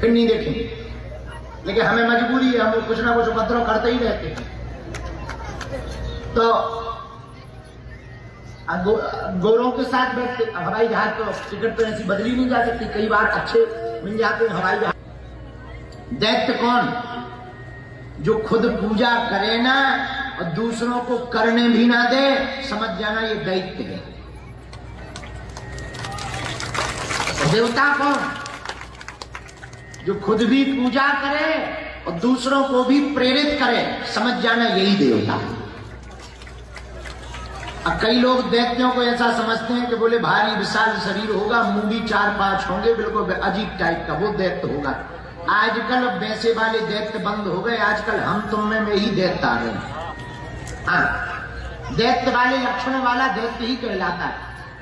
फिर नहीं देखेंगे। लेकिन हमें मजबूरी है, हम कुछ ना कुछ उपद्रव करते ही रहते हैं। तो गोरों के साथ बैठते, हवाई जहाज तो टिकट तो ऐसी बदली नहीं जा सकती, कई बार अच्छे मिल जाते हैं हवाई जहाज। दैत्य कौन? जो खुद पूजा करे ना और दूसरों को करने भी ना दे, समझ जाना ये दैत्य है। देवता कौन? जो खुद भी पूजा करे और दूसरों को भी प्रेरित करे, समझ जाना यही देवता है। अब कई लोग दैत्यों को ऐसा समझते हैं कि बोले भारी विशाल शरीर होगा, मूंगी 4-5 होंगे, बिल्कुल अजीब टाइप का, वो दैत्य होगा। आजकल वैसे वाले दैत्य बंद हो गए, आजकल हम तुम में ही दैत्य आ गए। हाँ, दैत्य वाले लक्षण वाला दैत्य ही कहलाता है।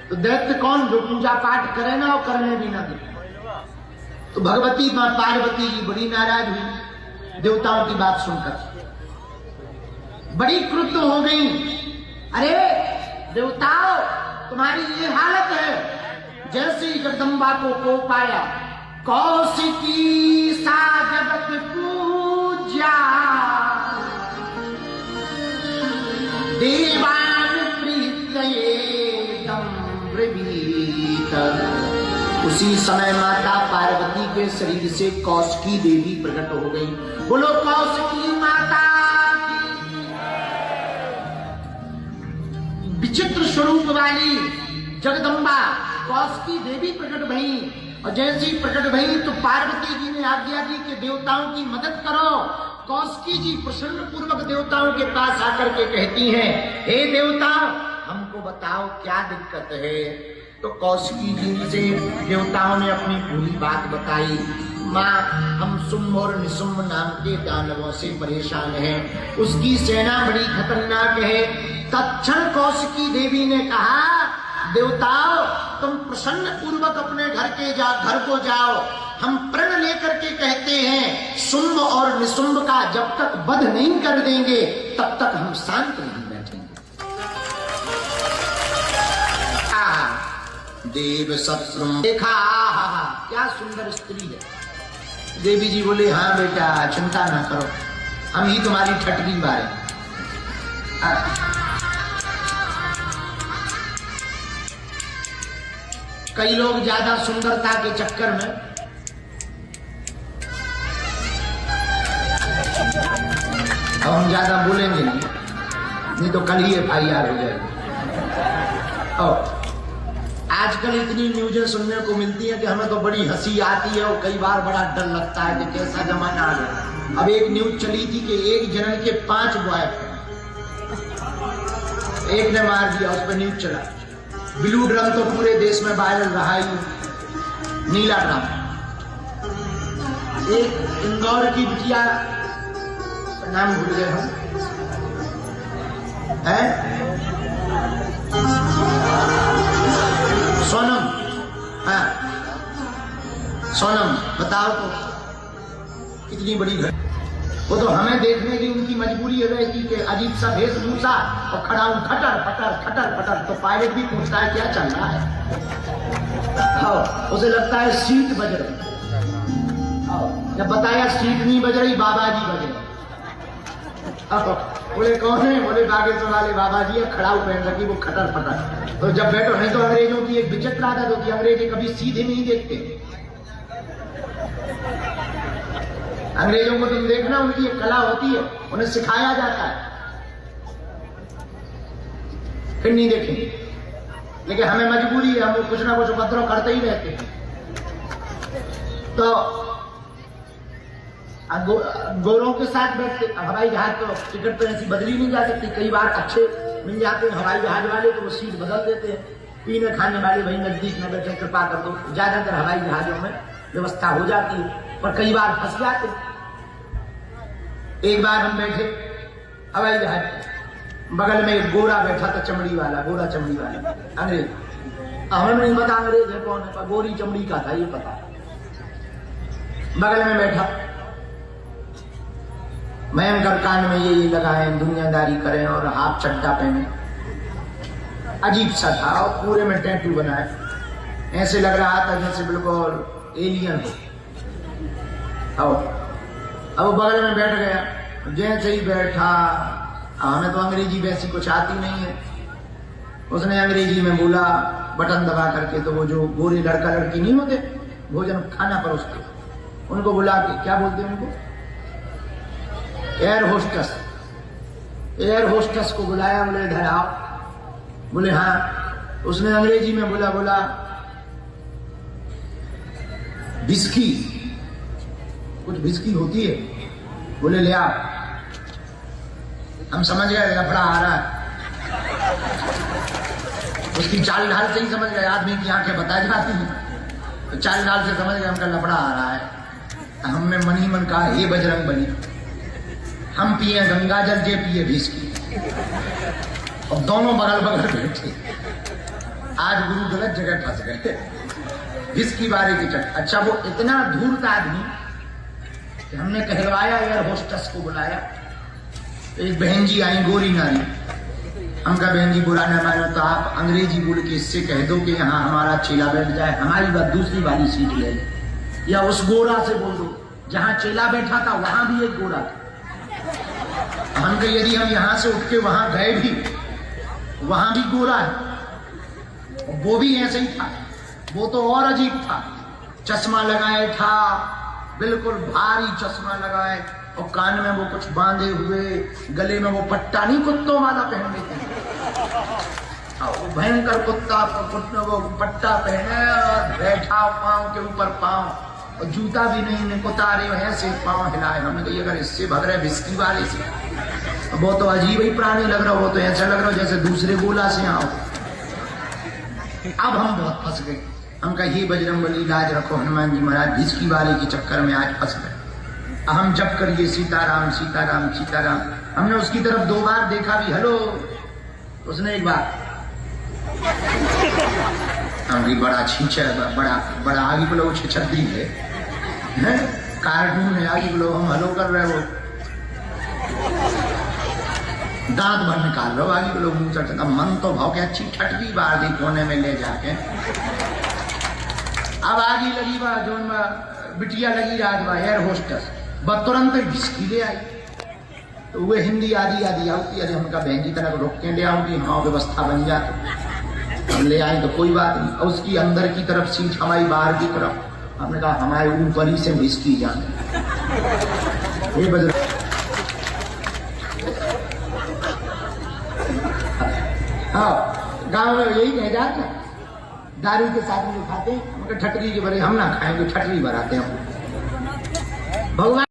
तो दैत्य कौन? जो पूजा पाठ करे ना और करने भी ना दे। तो भगवती मां पार्वती जी बड़ी नाराज हुई देवताओं की बात सुनकर, बड़ी क्रुद्ध हो गई। अरे देवताओं, तुम्हारी ये हालत है। जैसे ही जगदम्बा को कोप आया, कौशिकी सा जगत पूजा, देवान प्रीतयेदं ब्रवीत। उसी समय माता पार्वती के शरीर से कौशिकी देवी प्रकट हो गई। बोलो कौशिकी माता की। विचित्र स्वरूप वाली जगदम्बा कौशिकी देवी प्रकट भई, और जैसे ही प्रकट भई तो पार्वती जी ने आज्ञा दी कि देवताओं की मदद करो। कौशिकी जी प्रसन्न पूर्वक देवताओं के पास आकर के कहती हैं, हे देवताओं, हमको बताओ क्या दिक्कत है। तो कौशिकी जी से देवताओं ने अपनी पूरी बात बताई। माँ, हम शुंभ और निशुंभ नाम के दानवों से परेशान हैं, उसकी सेना बड़ी खतरनाक है। तत्क्षण कौशिकी देवी ने कहा, देवताओं, तुम प्रसन्न पूर्वक अपने घर को जाओ। हम प्रण लेकर के कहते हैं, शुंभ और निशुंभ का जब तक वध नहीं कर देंगे तब तक हम शांत नहीं बैठेंगे। देव शत्रु देखा, क्या सुंदर स्त्री है। देवी जी बोले, हाँ बेटा, चिंता ना करो, हम ही तुम्हारी ठटकी मारे। कई लोग ज्यादा सुंदरता के चक्कर में अब हम ज्यादा बोलेंगे नहीं तो कल ही FIR हो जाएगी। और आजकल इतनी न्यूज़ें सुनने को मिलती है कि हमें तो बड़ी हंसी आती है और कई बार बड़ा डर लगता है कि कैसा जमाना आ गया। अब एक न्यूज चली थी कि एक जनन के 5 बॉयफ्रेंड, एक ने मार दिया, उस पर न्यूज चला। ब्लू ड्रम तो पूरे देश में वायरल रहा ही, नीला ड्रम। एक इंदौर की बिटिया, नाम भूल गए हम, सोनम। हाँ, सोनम, बताओ तो कितनी बड़ी घटना। वो तो हमें देखने की उनकी मजबूरी रहती कि अजीब सा वेशभूषा और खड़ा हूं, खटर फटर खटर फटर। तो पायलट भी पूछता है क्या चल रहा है। हाँ, उसे लगता है सीट बज रही। जब बताया सीट नहीं बज रही, बाबा जी बज रहे। बोले कौन है? बोले बागेश्वर वाले बाबा जी है, खड़ाऊ पहन रखी, वो खटर फटर। तो जब बैठो, नहीं तो अंग्रेजों की एक विचित्र आदत होती है, अंग्रेजी कभी सीधे नहीं देखते। अंग्रेजों को तुम देखना, उनकी एक कला होती है, उन्हें सिखाया जाता है, फिर नहीं देखेंगे। लेकिन हमें मजबूरी है, हम कुछ ना कुछ उपद्रव करते ही रहते हैं। तो गोरों के साथ बैठते, हवाई जहाज तो टिकट तो ऐसी बदली नहीं जा सकती, कई बार अच्छे मिल जाते हैं हवाई जहाज वाले, तो वो सीट बदल देते हैं। पीने खाने वाले भाई नजदीक में बैठे, कृपा कर दो। ज्यादातर हवाई जहाजों में व्यवस्था हो जाती है, पर कई बार फंस जाते। एक बार हम बैठे हवाई जहाज, बगल में एक गोरा बैठा था, चमड़ी वाला, गोरा चमड़ी वाला अंग्रेज। हमें नहीं पता अंग्रेज है कौन है, पर गोरी चमड़ी का था ये पता। बगल में बैठा, भयंकर कान में ये लगाए, दुनियादारी करें और हाफ चड्डा पहने, अजीब सा था, और पूरे में टैटू बनाए। ऐसे लग रहा था जैसे बिल्कुल एलियन हो। आओ। अब वो बगल में बैठ गया, जैसे ही बैठा, हमें तो अंग्रेजी वैसी कुछ आती नहीं है, उसने अंग्रेजी में बोला बटन दबा करके, तो वो जो गोरे लड़का लड़की नहीं होते भोजन खाना परोसते, उनको बुला के, क्या बोलते हैं उनको, एयर होस्टेस, एयर होस्टेस को बुलाया, बोले इधर आओ, बोले हाँ। उसने अंग्रेजी में बोला बिस्की, कुछ बिस्की होती है, बोले ले आओ। हम समझ गए लफड़ा आ रहा है, उसकी चाल ढाल से ही समझ गए, आदमी की आंखें बता जाती हैं, तो चाल ढाल से समझ गए हमका लफड़ा आ रहा है। हमने मन ही मन कहा, हे बजरंग बली, हम पिए गंगा जल, जे पिए बिस्की, और दोनों बगल बगल बैठे। आज गुरु गलत जगह फंस गए, बिस्की बारे की चट। अच्छा, वो इतना धूर्त आदमी कि हमने कहलवाया, एयर होस्टेस को बुलाया, एक बहन जी आई, गोरी नारी। हमका बहन जी बुरा न मानो तो आप अंग्रेजी बोल के इससे कह दो कि यहाँ हमारा चेला बैठ जाए, हमारी बात दूसरी वाली सीट ले ले, या उस गोरा से बोल दो, जहां चेला बैठा था वहां भी एक गोरा था। हम कहे यदि हम यहां से उठ के वहां गए भी, वहां भी गोरा है, वो भी ऐसे ही था, वो तो और अजीब था, चश्मा लगाए था, बिल्कुल भारी चश्मा लगाए, और कान में वो कुछ बांधे हुए, गले में वो पट्टा नहीं कुत्तों वाला पहन लेते, भयंकर कुत्ता वो पट्टा पहने और बैठा पांव के ऊपर पांव, और जूता भी नहीं उतारे, ऐसे पांव हिलाए। हमने कही अगर इससे भग रहे बिस्की वाले से, वो तो अजीब ही प्राणी लग रहा, वो तो ऐसा लग रहा जैसे दूसरे गोला से आओ। अब हम बहुत फंस गए। हम कहा ये बजरंगबली लाज रखो हनुमान जी महाराज, बिस्की वाले के चक्कर में आज फंस गए। हम जब करिए सीताराम सीताराम सीताराम। हमने उसकी तरफ 2 बार देखा भी, हेलो, उसने 1 बार, हम बड़ा छींचा, बड़ा आगे को लोग छतरी है, कार्टून है, आगे को लोग हम हलो कर रहे हो, दांत भर निकाल रहे हो, आगे को लोग मुंह चढ़ता। मन तो भाव के अच्छी ठटकी बार दी कोने में ले जाके। अब आगे लगी बा जो बिटिया लगी रात बा एयर होस्टेस, तुरंत बिस्की ले आई, तो वे हिंदी आधी आधी आती, अरे हमका बहन जी तरह रोक के ले आऊंगी, हाँ व्यवस्था बन जाती, हम ले आए तो कोई बात नहीं। और उसकी अंदर की तरफ सीट हमारी बाहर की तरफ, हमने कहा हमारे ऊपर ही से बिस्की जाने। ये बजरंग हाँ, गाँव में यही कह जाते, दारू के साथ में खाते हैं, ठटरी के भरे हम ना खाएंगे, ठटरी भराते हैं भगवान।